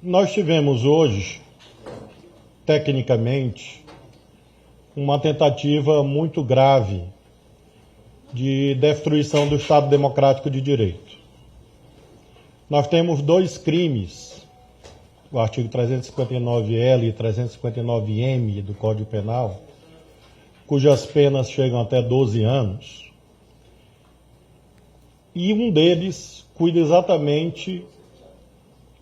Nós tivemos hoje, tecnicamente, uma tentativa muito grave de destruição do Estado Democrático de Direito. Nós temos dois crimes, o artigo 359-L e 359-M do Código Penal, cujas penas chegam até 12 anos, e um deles cuida exatamente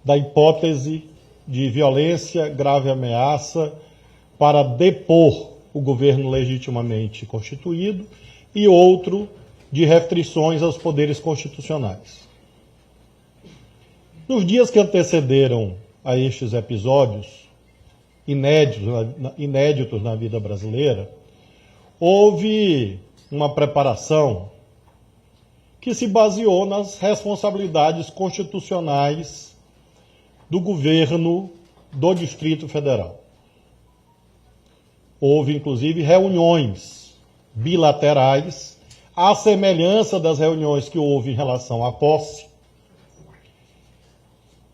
da hipótese de violência, grave ameaça para depor o governo legitimamente constituído e outro de restrições aos poderes constitucionais. Nos dias que antecederam a estes episódios inéditos na vida brasileira, houve uma preparação que se baseou nas responsabilidades constitucionais do governo do Distrito Federal. Houve, inclusive, reuniões bilaterais, à semelhança das reuniões que houve em relação à posse,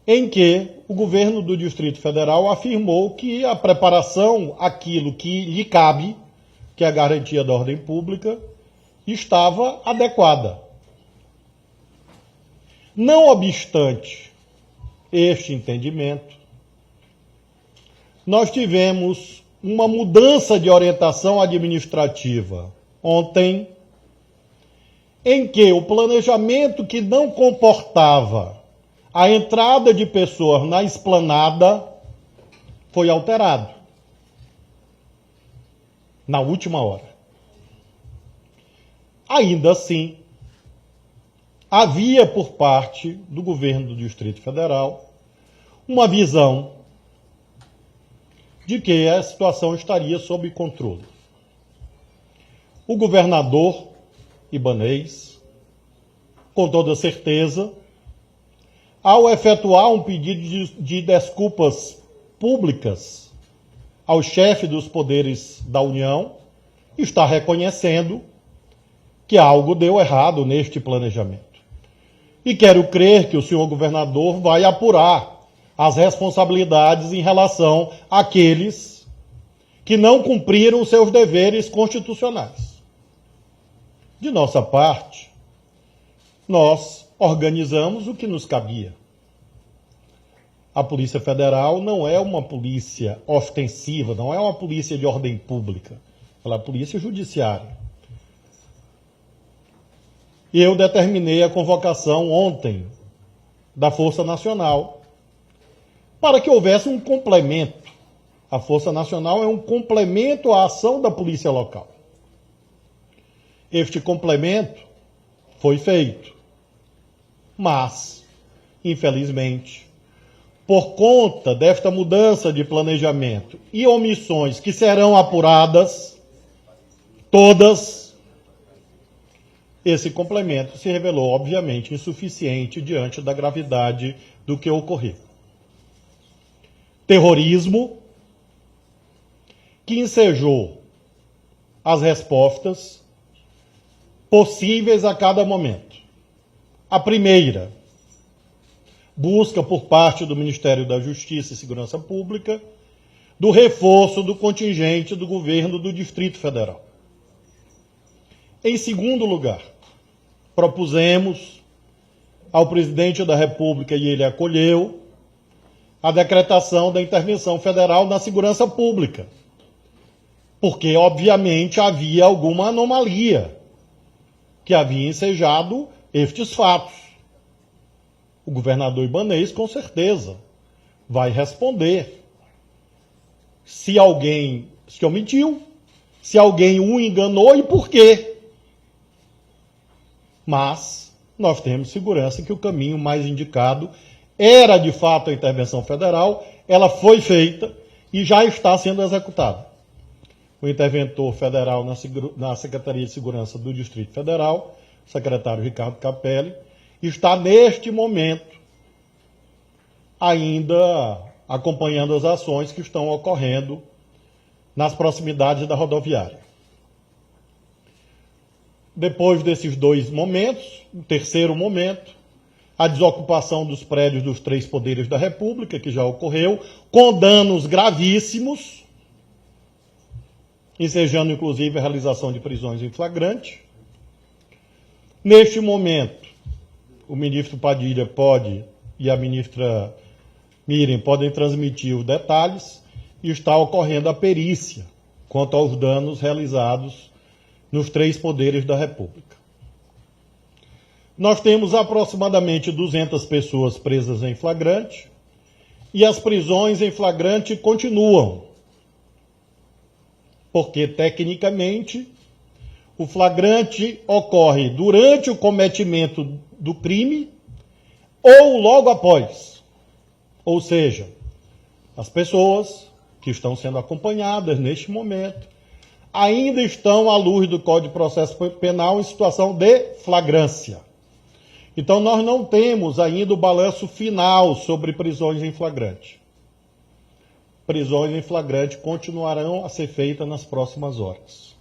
em que o governo do Distrito Federal afirmou que a preparação, aquilo que lhe cabe, que é a garantia da ordem pública, estava adequada. Não obstante este entendimento, nós tivemos uma mudança de orientação administrativa ontem, em que o planejamento que não comportava a entrada de pessoas na esplanada foi alterado na última hora. Ainda assim, havia por parte do governo do Distrito Federal uma visão de que a situação estaria sob controle. O governador Ibanez, com toda certeza, ao efetuar um pedido de desculpas públicas ao chefe dos poderes da União, está reconhecendo que algo deu errado neste planejamento. E quero crer que o senhor governador vai apurar as responsabilidades em relação àqueles que não cumpriram seus deveres constitucionais. De nossa parte, nós organizamos o que nos cabia. A Polícia Federal não é uma polícia ostensiva, não é uma polícia de ordem pública, ela é a polícia judiciária. E eu determinei a convocação ontem da Força Nacional para que houvesse um complemento. A Força Nacional é um complemento à ação da Polícia Local. Este complemento foi feito, mas, infelizmente, por conta desta mudança de planejamento e omissões que serão apuradas, todas, esse complemento se revelou, obviamente, insuficiente diante da gravidade do que ocorreu. Terrorismo que ensejou as respostas possíveis a cada momento. A primeira, busca por parte do Ministério da Justiça e Segurança Pública do reforço do contingente do governo do Distrito Federal. Em segundo lugar, propusemos ao presidente da República, e ele acolheu, a decretação da intervenção federal na segurança pública, porque, obviamente, havia alguma anomalia que havia ensejado estes fatos. O governador Ibanez, com certeza, vai responder se alguém se omitiu, se alguém o enganou e por quê. Mas nós temos segurança que o caminho mais indicado era, de fato, a intervenção federal, ela foi feita e já está sendo executada. O interventor federal na Secretaria de Segurança do Distrito Federal, o secretário Ricardo Capelli, está neste momento ainda acompanhando as ações que estão ocorrendo nas proximidades da rodoviária. Depois desses dois momentos, o terceiro momento, a desocupação dos prédios dos 3 poderes da República, que já ocorreu, com danos gravíssimos, ensejando inclusive a realização de prisões em flagrante. Neste momento, o ministro Padilha pode e a ministra Miriam podem transmitir os detalhes, e está ocorrendo a perícia quanto aos danos realizados nos 3 poderes da República. Nós temos aproximadamente 200 pessoas presas em flagrante, e as prisões em flagrante continuam, porque, tecnicamente, o flagrante ocorre durante o cometimento do crime ou logo após. Ou seja, as pessoas que estão sendo acompanhadas neste momento ainda estão, à luz do Código de Processo Penal, em situação de flagrância. Então, nós não temos ainda o balanço final sobre prisões em flagrante. Prisões em flagrante continuarão a ser feitas nas próximas horas.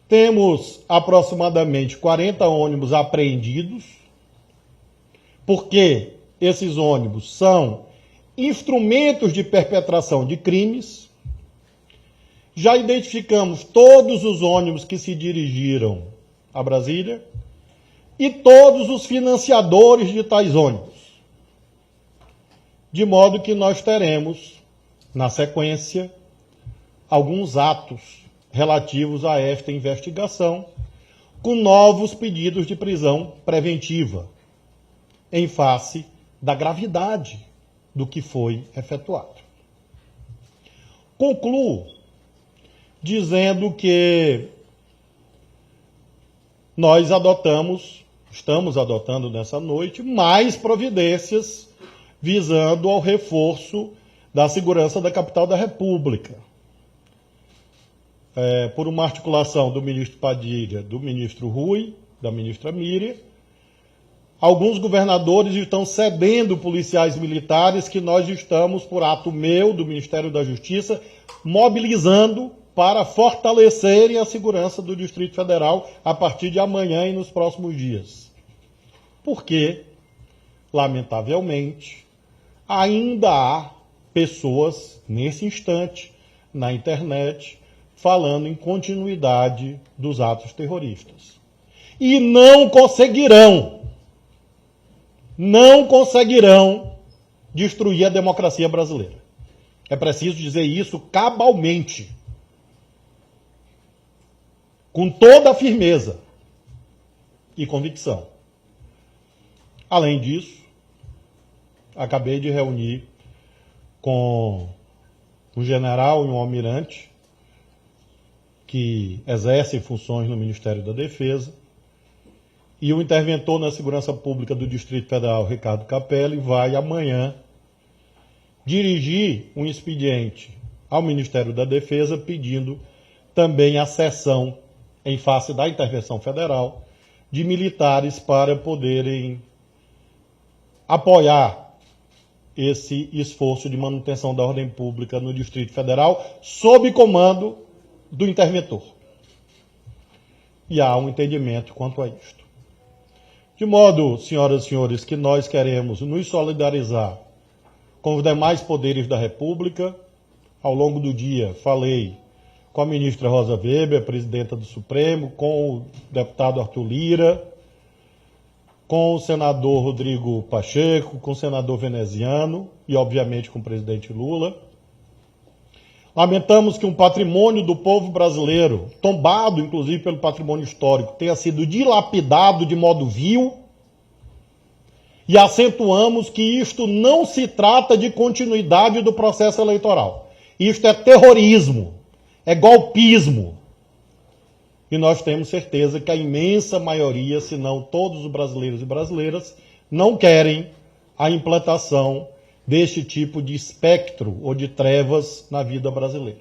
Temos aproximadamente 40 ônibus apreendidos, porque esses ônibus são instrumentos de perpetração de crimes. Já identificamos todos os ônibus que se dirigiram a Brasília e todos os financiadores de tais ônibus. De modo que nós teremos, na sequência, alguns atos relativos a esta investigação, com novos pedidos de prisão preventiva, em face da gravidade do que foi efetuado. Concluo dizendo que nós estamos adotando nessa noite mais providências visando ao reforço da segurança da capital da República. Por uma articulação do ministro Padilha, do ministro Rui, da ministra Miriam, alguns governadores estão cedendo policiais militares que nós estamos, por ato meu, do Ministério da Justiça, mobilizando para fortalecerem a segurança do Distrito Federal a partir de amanhã e nos próximos dias. Porque, lamentavelmente, ainda há pessoas, nesse instante, na internet, falando em continuidade dos atos terroristas. E não conseguirão destruir a democracia brasileira. É preciso dizer isso cabalmente, com toda a firmeza e convicção. Além disso, acabei de reunir com um general e um almirante que exercem funções no Ministério da Defesa, e o interventor na Segurança Pública do Distrito Federal, Ricardo Capelli, vai amanhã dirigir um expediente ao Ministério da Defesa pedindo também a cessão, em face da intervenção federal, de militares para poderem apoiar esse esforço de manutenção da ordem pública no Distrito Federal, sob comando do interventor. E há um entendimento quanto a isto. De modo, senhoras e senhores, que nós queremos nos solidarizar com os demais poderes da República. Ao longo do dia, falei com a ministra Rosa Weber, presidenta do Supremo, com o deputado Arthur Lira, com o senador Rodrigo Pacheco, com o senador Veneziano e, obviamente, com o presidente Lula. Lamentamos que um patrimônio do povo brasileiro, tombado inclusive pelo patrimônio histórico, tenha sido dilapidado de modo vil, e acentuamos que isto não se trata de continuidade do processo eleitoral. Isto é terrorismo, é golpismo. E nós temos certeza que a imensa maioria, se não todos os brasileiros e brasileiras, não querem a implantação deste tipo de espectro ou de trevas na vida brasileira.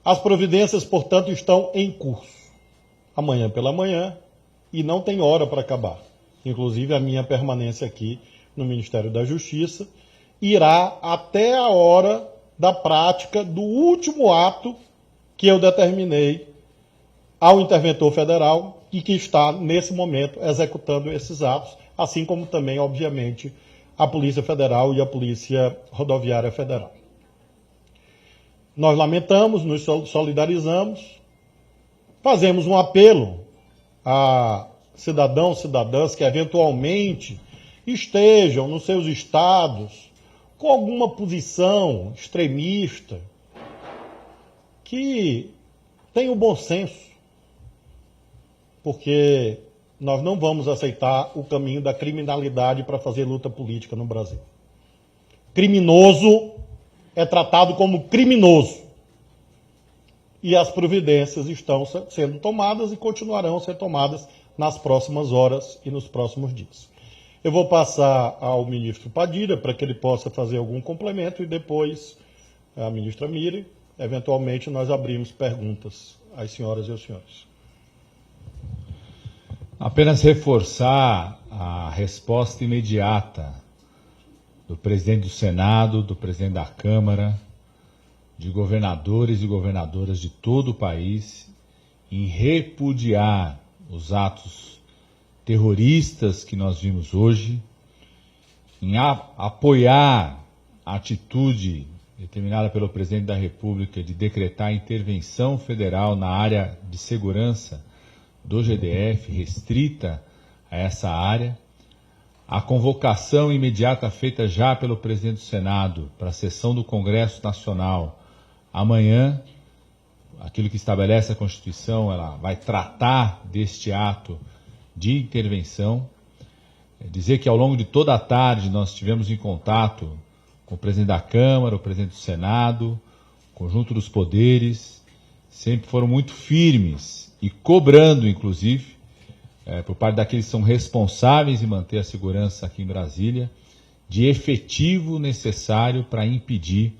As providências, portanto, estão em curso. Amanhã pela manhã, e não tem hora para acabar. Inclusive, a minha permanência aqui no Ministério da Justiça irá até a hora da prática do último ato que eu determinei ao interventor federal e que está, nesse momento, executando esses atos, assim como também, obviamente, a Polícia Federal e a Polícia Rodoviária Federal. Nós lamentamos, nos solidarizamos, fazemos um apelo a cidadãos e cidadãs que eventualmente estejam nos seus estados com alguma posição extremista, que tenham bom senso, porque nós não vamos aceitar o caminho da criminalidade para fazer luta política no Brasil. Criminoso é tratado como criminoso. E as providências estão sendo tomadas e continuarão a ser tomadas nas próximas horas e nos próximos dias. Eu vou passar ao ministro Padilha para que ele possa fazer algum complemento e depois a ministra Miri, eventualmente nós abrimos perguntas às senhoras e aos senhores. Apenas reforçar a resposta imediata do presidente do Senado, do presidente da Câmara, de governadores e governadoras de todo o país em repudiar os atos terroristas que nós vimos hoje, em apoiar a atitude determinada pelo presidente da República de decretar intervenção federal na área de segurança do GDF, restrita a essa área, a convocação imediata feita já pelo presidente do Senado para a sessão do Congresso Nacional amanhã, aquilo que estabelece a Constituição, ela vai tratar deste ato de intervenção. Dizer que ao longo de toda a tarde nós estivemos em contato com o presidente da Câmara, o presidente do Senado, o conjunto dos poderes, sempre foram muito firmes e cobrando, inclusive, por parte daqueles que são responsáveis em manter a segurança aqui em Brasília, de efetivo necessário para impedir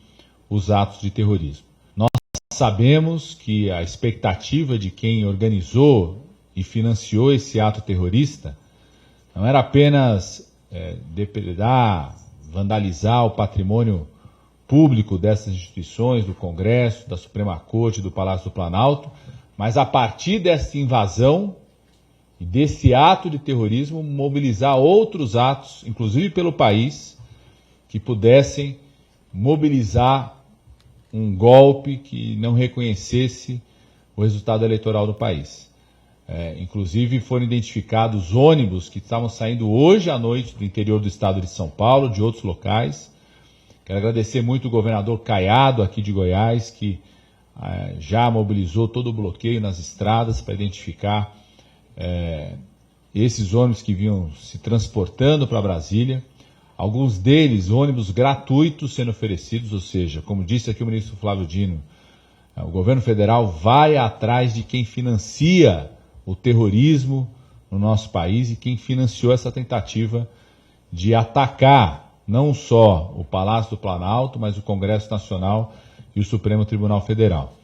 os atos de terrorismo. Nós sabemos que a expectativa de quem organizou e financiou esse ato terrorista não era apenas depredar, vandalizar o patrimônio público dessas instituições, do Congresso, da Suprema Corte, do Palácio do Planalto, mas a partir dessa invasão e desse ato de terrorismo mobilizar outros atos, inclusive pelo país, que pudessem mobilizar um golpe que não reconhecesse o resultado eleitoral do país. Inclusive foram identificados ônibus que estavam saindo hoje à noite do interior do estado de São Paulo, de outros locais. Quero agradecer muito o governador Caiado aqui de Goiás, que já mobilizou todo o bloqueio nas estradas para identificar esses ônibus que vinham se transportando para Brasília. Alguns deles, ônibus gratuitos sendo oferecidos, ou seja, como disse aqui o ministro Flávio Dino, o governo federal vai atrás de quem financia o terrorismo no nosso país e quem financiou essa tentativa de atacar não só o Palácio do Planalto, mas o Congresso Nacional e o Supremo Tribunal Federal.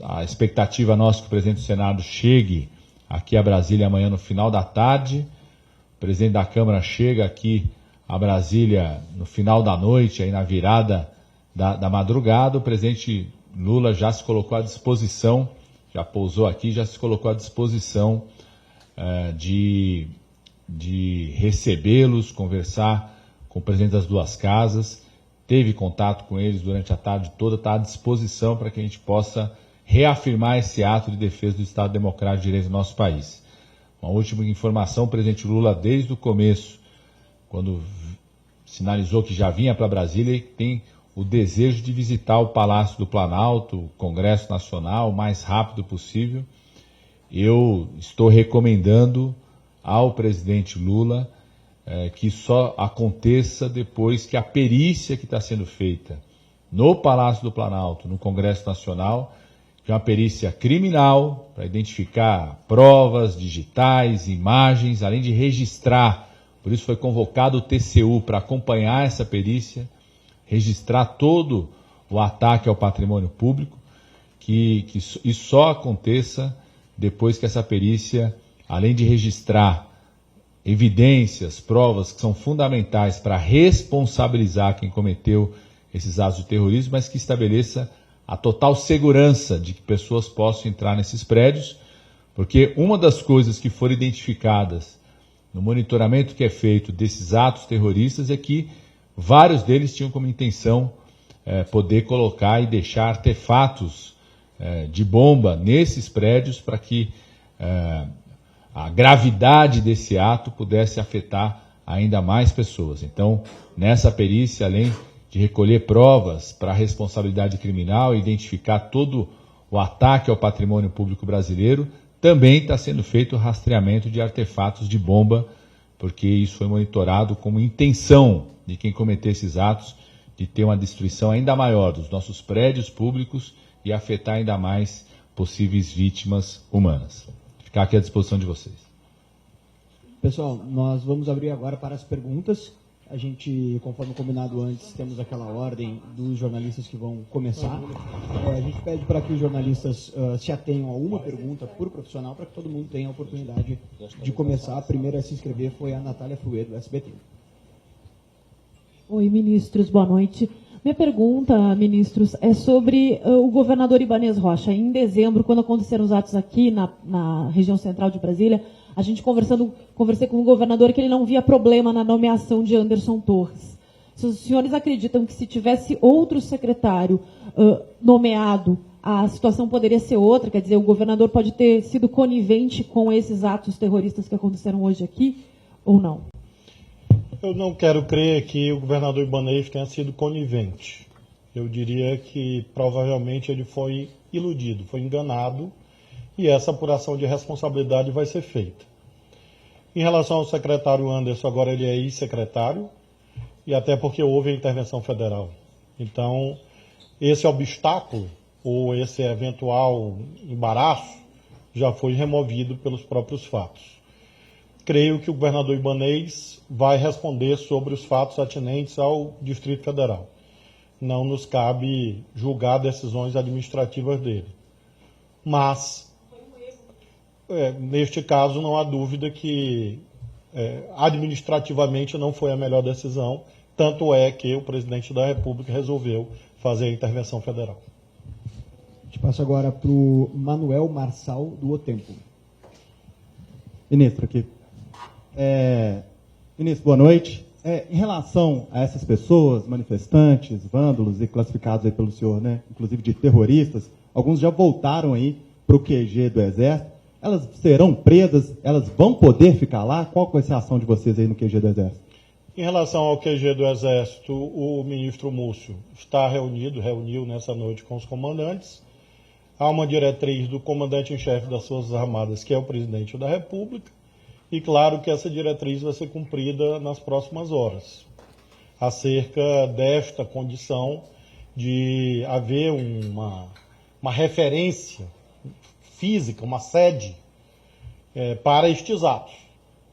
A expectativa nossa é que o presidente do Senado chegue aqui a Brasília amanhã no final da tarde. O presidente da Câmara chega aqui a Brasília no final da noite, aí na virada da madrugada. O presidente Lula já se colocou à disposição, já pousou aqui, já se colocou à disposição de recebê-los, conversar com o presidente das duas casas. Teve contato com eles durante a tarde toda, está à disposição para que a gente possa reafirmar esse ato de defesa do Estado Democrático de Direito do nosso país. Uma última informação, o presidente Lula, desde o começo, quando sinalizou que já vinha para Brasília, tem o desejo de visitar o Palácio do Planalto, o Congresso Nacional, o mais rápido possível. Eu estou recomendando ao presidente Lula que só aconteça depois que a perícia que está sendo feita no Palácio do Planalto, no Congresso Nacional, que é uma perícia criminal, para identificar provas digitais, imagens, além de registrar. Por isso foi convocado o TCU para acompanhar essa perícia, registrar todo o ataque ao patrimônio público, que isso só aconteça depois que essa perícia, além de registrar evidências, provas que são fundamentais para responsabilizar quem cometeu esses atos de terrorismo, mas que estabeleça a total segurança de que pessoas possam entrar nesses prédios, Porque uma das coisas que foram identificadas no monitoramento que é feito desses atos terroristas é que vários deles tinham como intenção poder colocar e deixar artefatos de bomba nesses prédios para que a gravidade desse ato pudesse afetar ainda mais pessoas. Então, nessa perícia, além de recolher provas para a responsabilidade criminal e identificar todo o ataque ao patrimônio público brasileiro, também está sendo feito o rastreamento de artefatos de bomba, porque isso foi monitorado como intenção de quem cometer esses atos de ter uma destruição ainda maior dos nossos prédios públicos e afetar ainda mais possíveis vítimas humanas. Ficar aqui à disposição de vocês. Pessoal, nós vamos abrir agora para as perguntas. A gente, conforme combinado antes, temos aquela ordem dos jornalistas que vão começar. A gente pede para que os jornalistas se atenham a uma pergunta por profissional, para que todo mundo tenha a oportunidade de começar. A primeira a se inscrever foi a Natália Fruê, do SBT. Oi, ministros, boa noite. Minha pergunta, ministros, é sobre o governador Ibanez Rocha. Em dezembro, quando aconteceram os atos aqui na região central de Brasília, a gente conversei com o governador que ele não via problema na nomeação de Anderson Torres. Se os senhores acreditam que se tivesse outro secretário nomeado, a situação poderia ser outra? Quer dizer, o governador pode ter sido conivente com esses atos terroristas que aconteceram hoje aqui, ou não? Eu não quero crer que o governador Ibanez tenha sido conivente. Eu diria que provavelmente ele foi iludido, foi enganado, e essa apuração de responsabilidade vai ser feita. Em relação ao secretário Anderson, agora ele é ex-secretário, e até porque houve a intervenção federal. Então, esse obstáculo, ou esse eventual embaraço, já foi removido pelos próprios fatos. Creio que o governador Ibanez vai responder sobre os fatos atinentes ao Distrito Federal. Não nos cabe julgar decisões administrativas dele. Mas, neste caso, não há dúvida que administrativamente não foi a melhor decisão, tanto é que o presidente da República resolveu fazer a intervenção federal. A gente passa agora para o Manuel Marçal, do O Tempo. Ministro, aqui. Ministro, boa noite. Em relação a essas pessoas, manifestantes, vândalos e classificados aí pelo senhor, né, inclusive de terroristas, alguns já voltaram aí para o QG do Exército. Elas serão presas? Elas vão poder ficar lá? Qual vai ser a ação de vocês aí no QG do Exército? Em relação ao QG do Exército, o ministro Múcio está reuniu nessa noite com os comandantes. Há uma diretriz do comandante-em-chefe das Forças Armadas, que é o presidente da República, e claro que essa diretriz vai ser cumprida nas próximas horas, acerca desta condição de haver uma referência física, uma sede para estes atos,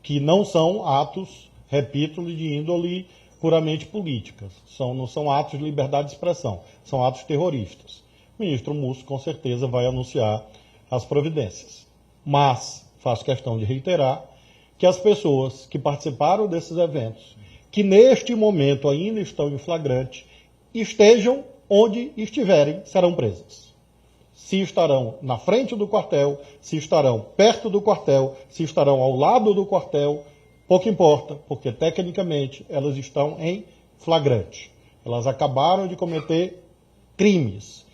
que não são atos, repito, de índole puramente política, não são atos de liberdade de expressão, são atos terroristas. O ministro Múcio, com certeza, vai anunciar as providências. Mas faço questão de reiterar que as pessoas que participaram desses eventos, que neste momento ainda estão em flagrante, estejam onde estiverem, serão presas. Se estarão na frente do quartel, se estarão perto do quartel, se estarão ao lado do quartel, pouco importa, porque tecnicamente elas estão em flagrante. Elas acabaram de cometer crimes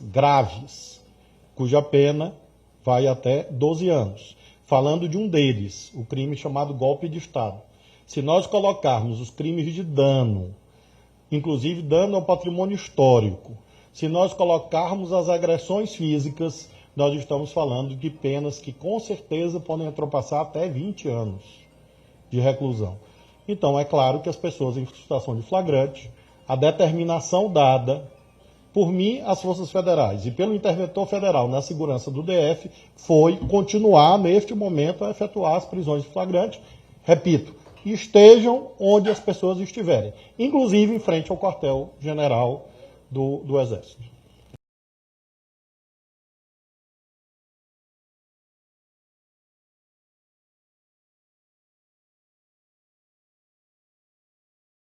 graves, cuja pena vai até 12 anos. Falando de um deles, o crime chamado golpe de Estado. Se nós colocarmos os crimes de dano, inclusive dano ao patrimônio histórico, se nós colocarmos as agressões físicas, nós estamos falando de penas que com certeza podem ultrapassar até 20 anos de reclusão. Então, é claro que as pessoas em situação de flagrante, a determinação dada por mim, as Forças Federais, e pelo interventor federal na segurança do DF, foi continuar, neste momento, a efetuar as prisões de flagrante, repito, estejam onde as pessoas estiverem, inclusive em frente ao quartel-general do Exército.